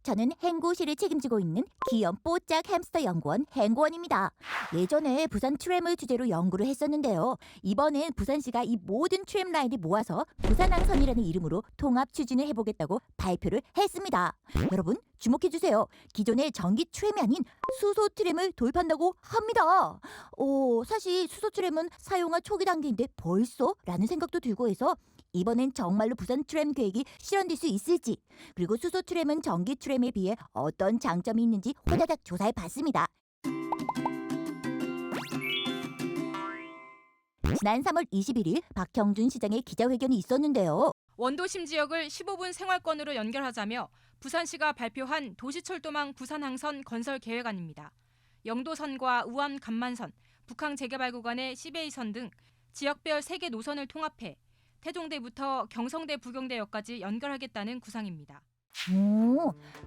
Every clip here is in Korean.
저는 행구실을 책임지고 있는 귀염 뽀짝 햄스터 연구원 행구원입니다. 예전에 부산 트램을 주제로 연구를 했었는데요. 이번엔 부산시가 이 모든 트램 라인을 모아서 부산항선이라는 이름으로 통합 추진을 해보겠다고 발표를 했습니다. 여러분 주목해주세요. 기존의 전기 트램이 아닌 수소 트램을 도입한다고 합니다. 사실 수소 트램은 사용화 초기 단계인데 벌써? 라는 생각도 들고 해서 이번엔 정말로 부산 트램 계획이 실현될 수 있을지, 그리고 수소 트램은 전기 트램에 비해 어떤 장점이 있는지 호다닥 조사해 봤습니다. 지난 3월 21일 박형준 시장의 기자회견이 있었는데요. 원도심 지역을 15분 생활권으로 연결하자며 부산시가 발표한 도시철도망 부산항선 건설 계획안입니다. 영도선과 우암 간만선, 북항 재개발 구간의 시베이선 등 지역별 3개 노선을 통합해 태종대부터 경성대 부경대역까지 연결하겠다는 구상입니다.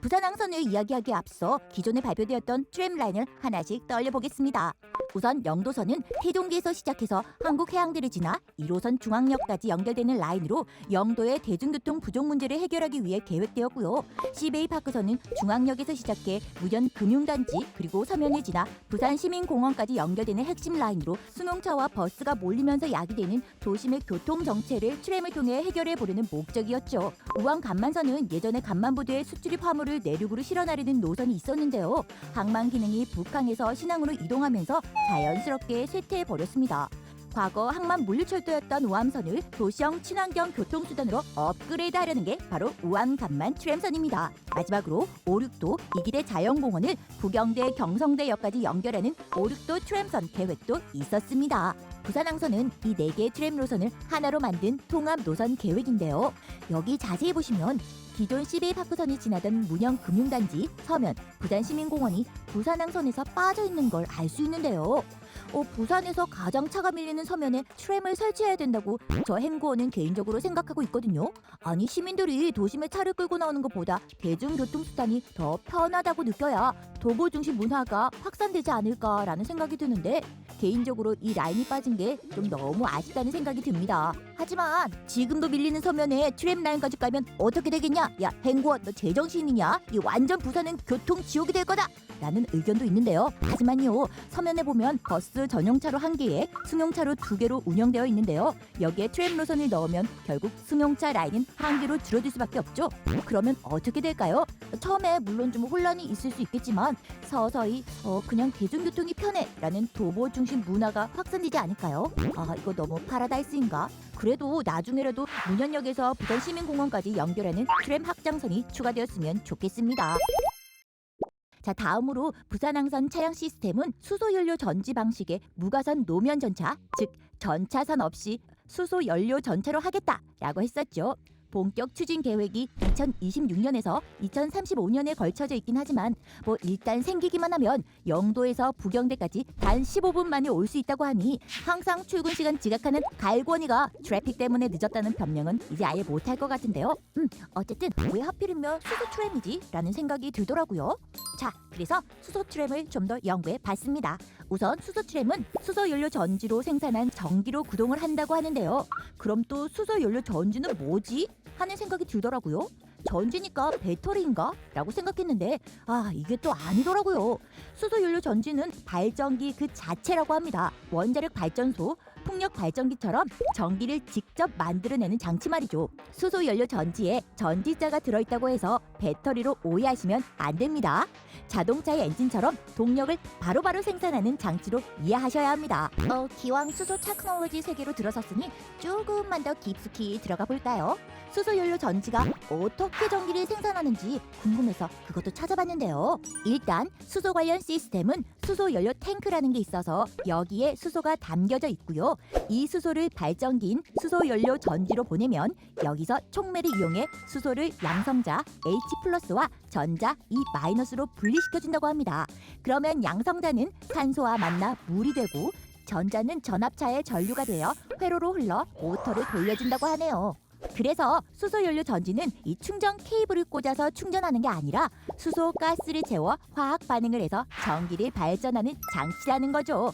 부산항선을 이야기하기에 앞서 기존에 발표되었던 트램 라인을 하나씩 떠올려보겠습니다. 우선 영도선은 태종기에서 시작해서 한국해양대를 지나 1호선 중앙역까지 연결되는 라인으로 영도의 대중교통 부족 문제를 해결하기 위해 계획되었고요. 시베이파크선은 중앙역에서 시작해 무전 금융단지 그리고 서면을 지나 부산시민공원까지 연결되는 핵심 라인으로 수농차와 버스가 몰리면서 야기되는 도심의 교통 정체를 트램을 통해 해결해 보려는 목적이었죠. 우암 간만선은 예전에 간만부두의 수출입 화물을 내륙으로 실어나르는 노선이 있었는데요. 항만 기능이 북항에서 신항으로 이동하면서 자연스럽게 쇠퇴해 버렸습니다. 과거 항만 물류철도였던 우암선을 도시형 친환경 교통수단으로 업그레이드하려는 게 바로 우암 간만 트램선입니다. 마지막으로 오륙도 이기대 자연공원을 부경대 경성대역까지 연결하는 오륙도 트램선 계획도 있었습니다. 부산항선은 이 4개의 트램 노선을 하나로 만든 통합 노선 계획인데요. 여기 자세히 보시면 기존 시베이파크선이 지나던 문영금융단지, 서면, 부산시민공원이 부산항선에서 빠져있는 걸 알 수 있는데요. 부산에서 가장 차가 밀리는 서면에 트램을 설치해야 된다고 저 행구원은 개인적으로 생각하고 있거든요. 아니 시민들이 도심에 차를 끌고 나오는 것보다 대중교통수단이 더 편하다고 느껴야 도보 중심 문화가 확산되지 않을까라는 생각이 드는데 개인적으로 이 라인이 빠진 게 좀 너무 아쉽다는 생각이 듭니다. 하지만 지금도 밀리는 서면에 트램 라인까지 깔면 어떻게 되겠냐? 야 행구원 너 제정신이냐? 이 완전 부산은 교통지옥이 될 거다! 라는 의견도 있는데요. 하지만요 서면에 보면 버스 전용차로 1개에 승용차로 2개로 운영되어 있는데요. 여기에 트램 노선을 넣으면 결국 승용차 라인은 1개로 줄어들 수밖에 없죠. 그러면 어떻게 될까요? 처음에 물론 좀 혼란이 있을 수 있겠지만 서서히 그냥 대중교통이 편해 라는 도보 중심 문화가 확산되지 않을까요? 이거 너무 파라다이스인가? 그래도 나중에라도 문현역에서 부산시민공원까지 연결하는 트램 확장선이 추가되었으면 좋겠습니다. 자, 다음으로 부산항선 차량 시스템은 수소연료 전지 방식의 무가선 노면 전차, 즉 전차선 없이 수소연료 전차로 하겠다라고 했었죠. 본격 추진 계획이 2026년에서 2035년에 걸쳐져 있긴 하지만 일단 생기기만 하면 영도에서 부경대까지 단 15분 만에 올 수 있다고 하니 항상 출근 시간 지각하는 갈권이가 트래픽 때문에 늦었다는 변명은 이제 아예 못할 것 같은데요. 어쨌든 왜 하필이면 수소 트램이지? 라는 생각이 들더라고요. 자, 그래서 수소 트램을 좀 더 연구해 봤습니다. 우선 수소 트램은 수소연료 전지로 생산한 전기로 구동을 한다고 하는데요. 그럼 또 수소연료 전지는 뭐지? 하는 생각이 들더라고요. 전지니까 배터리인가? 라고 생각했는데 이게 또 아니더라고요. 수소연료 전지는 발전기 그 자체라고 합니다. 원자력 발전소, 풍력 발전기처럼 전기를 직접 만들어내는 장치 말이죠. 수소연료 전지에 전지자가 들어있다고 해서 배터리로 오해하시면 안 됩니다. 자동차의 엔진처럼 동력을 바로바로 생산하는 장치로 이해하셔야 합니다. 기왕 수소 테크놀로지 세계로 들어섰으니 조금만 더 깊숙이 들어가 볼까요? 수소연료 전지가 어떻게 전기를 생산하는지 궁금해서 그것도 찾아봤는데요. 일단 수소 관련 시스템은 수소연료 탱크라는 게 있어서 여기에 수소가 담겨져 있고요. 이 수소를 발전기인 수소연료 전지로 보내면 여기서 촉매를 이용해 수소를 양성자 H+와 전자 E-로 분리시켜준다고 합니다. 그러면 양성자는 산소와 만나 물이 되고 전자는 전압차의 전류가 되어 회로로 흘러 모터를 돌려준다고 하네요. 그래서 수소연료 전지는 이 충전 케이블을 꽂아서 충전하는 게 아니라 수소 가스를 채워 화학 반응을 해서 전기를 발전하는 장치라는 거죠.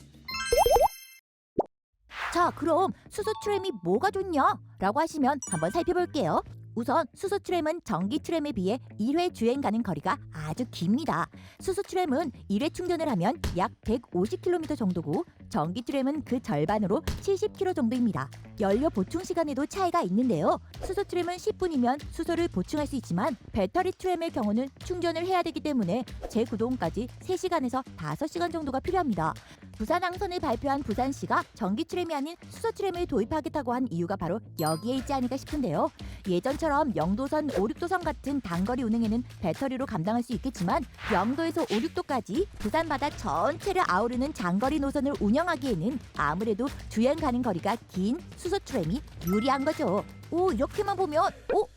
자, 그럼 수소 트램이 뭐가 좋냐? 라고 하시면 한번 살펴볼게요. 우선 수소 트램은 전기 트램에 비해 1회 주행 가는 거리가 아주 깁니다. 수소 트램은 1회 충전을 하면 약 150km 정도고 전기 트램은 그 절반으로 70km 정도입니다. 연료 보충 시간에도 차이가 있는데요. 수소 트램은 10분이면 수소를 보충할 수 있지만 배터리 트램의 경우는 충전을 해야 되기 때문에 재구동까지 3시간에서 5시간 정도가 필요합니다. 부산항선을 발표한 부산시가 전기 트램이 아닌 수소 트램을 도입하겠다고 한 이유가 바로 여기에 있지 않을까 싶은데요. 예전처럼 영도선, 오륙도선 같은 단거리 운행에는 배터리로 감당할 수 있겠지만 영도에서 오륙도까지 부산 바다 전체를 아우르는 장거리 노선을 운영하기에는 아무래도 주행 가는 거리가 긴 수소 트램이 유리한 거죠. 오, 이렇게만 보면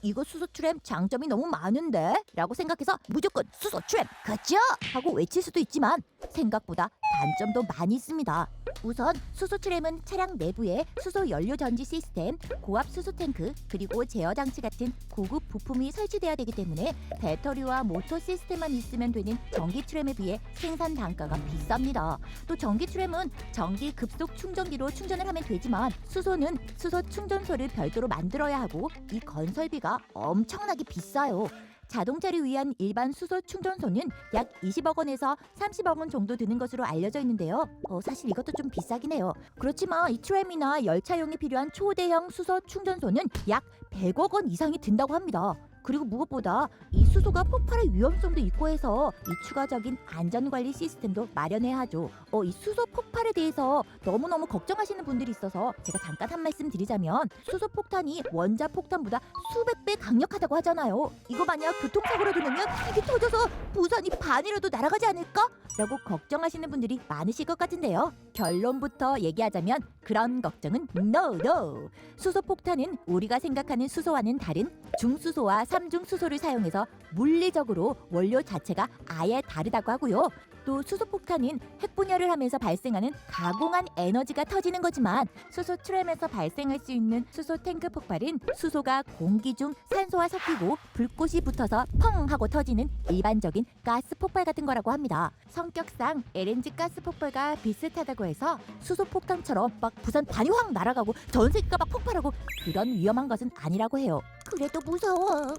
이거 수소 트램 장점이 너무 많은데? 라고 생각해서 무조건 수소 트램 그죠? 하고 외칠 수도 있지만 생각보다 단점도 많이 있습니다. 우선 수소 트램은 차량 내부에 수소 연료 전지 시스템, 고압 수소 탱크, 그리고 제어 장치 같은 고급 부품이 설치돼야 되기 때문에 배터리와 모터 시스템만 있으면 되는 전기 트램에 비해 생산 단가가 비쌉니다. 또 전기 트램은 전기 급속 충전기로 충전을 하면 되지만 수소는 수소 충전소를 별도로 만들어야 하고 이 건설비가 엄청나게 비싸요. 자동차를 위한 일반 수소 충전소는 약 20억 원에서 30억 원 정도 드는 것으로 알려져 있는데요. 사실 이것도 좀 비싸긴 해요. 그렇지만 이 트램이나 열차용에 필요한 초대형 수소 충전소는 약 100억 원 이상이 든다고 합니다. 그리고 무엇보다 이 수소가 폭발할 위험성도 있고 해서 이 추가적인 안전관리 시스템도 마련해야 하죠. 이 수소 폭발에 대해서 너무너무 걱정하시는 분들이 있어서 제가 잠깐 한 말씀 드리자면 수소 폭탄이 원자 폭탄보다 수백 배 강력하다고 하잖아요. 이거 만약 교통사고라도 나면 이게 터져서 부산이 반이라도 날아가지 않을까? 라고 걱정하시는 분들이 많으실 것 같은데요. 결론부터 얘기하자면 그런 걱정은 NO! 수소 폭탄은 우리가 생각하는 수소와는 다른 중수소와 삼중수소를 사용해서 물리적으로 원료 자체가 아예 다르다고 하고요. 또 수소폭탄은 핵분열을 하면서 발생하는 가공한 에너지가 터지는 거지만 수소 트램에서 발생할 수 있는 수소 탱크 폭발은 수소가 공기 중 산소와 섞이고 불꽃이 붙어서 펑 하고 터지는 일반적인 가스 폭발 같은 거라고 합니다. 성격상 LNG 가스 폭발과 비슷하다고 해서 수소폭탄처럼 막 부산 반이 확 날아가고 전 세계가 막 폭발하고 그런 위험한 것은 아니라고 해요. 그래도 무서워.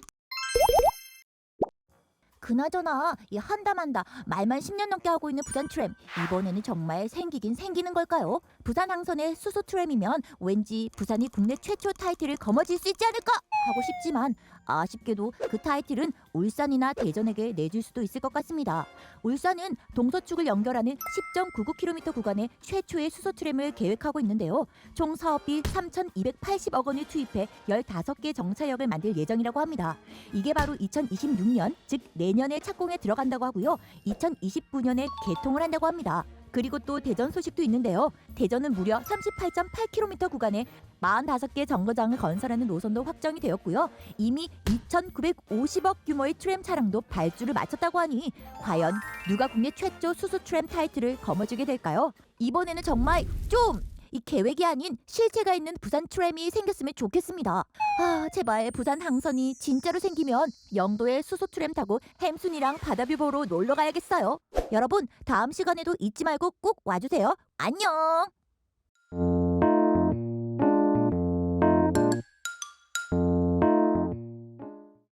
그나저나 이 한다만다 말만 10년 넘게 하고 있는 부산 트램 이번에는 정말 생기긴 생기는 걸까요? 부산 항선의 수소 트램이면 왠지 부산이 국내 최초 타이틀을 거머쥘 수 있지 않을까 하고 싶지만 아쉽게도 그 타이틀은 울산이나 대전에게 내줄 수도 있을 것 같습니다. 울산은 동서축을 연결하는 10.99km 구간에 최초의 수소 트램을 계획하고 있는데요. 총 사업비 3,280억 원을 투입해 15개 정차역을 만들 예정이라고 합니다. 이게 바로 2026년, 즉 내년에 착공에 들어간다고 하고요. 2029년에 개통을 한다고 합니다. 그리고 또 대전 소식도 있는데요. 대전은 무려 38.8km 구간에 45개 정거장을 건설하는 노선도 확정이 되었고요. 이미 2,950억 규모의 트램 차량도 발주를 마쳤다고 하니 과연 누가 국내 최초 수소 트램 타이틀을 거머쥐게 될까요? 이번에는 정말 좀 이 계획이 아닌 실체가 있는 부산 트램이 생겼으면 좋겠습니다. 제발 부산 항선이 진짜로 생기면 영도에 수소 트램 타고 햄순이랑 바다뷰 보러 놀러 가야겠어요. 여러분 다음 시간에도 잊지 말고 꼭 와주세요. 안녕.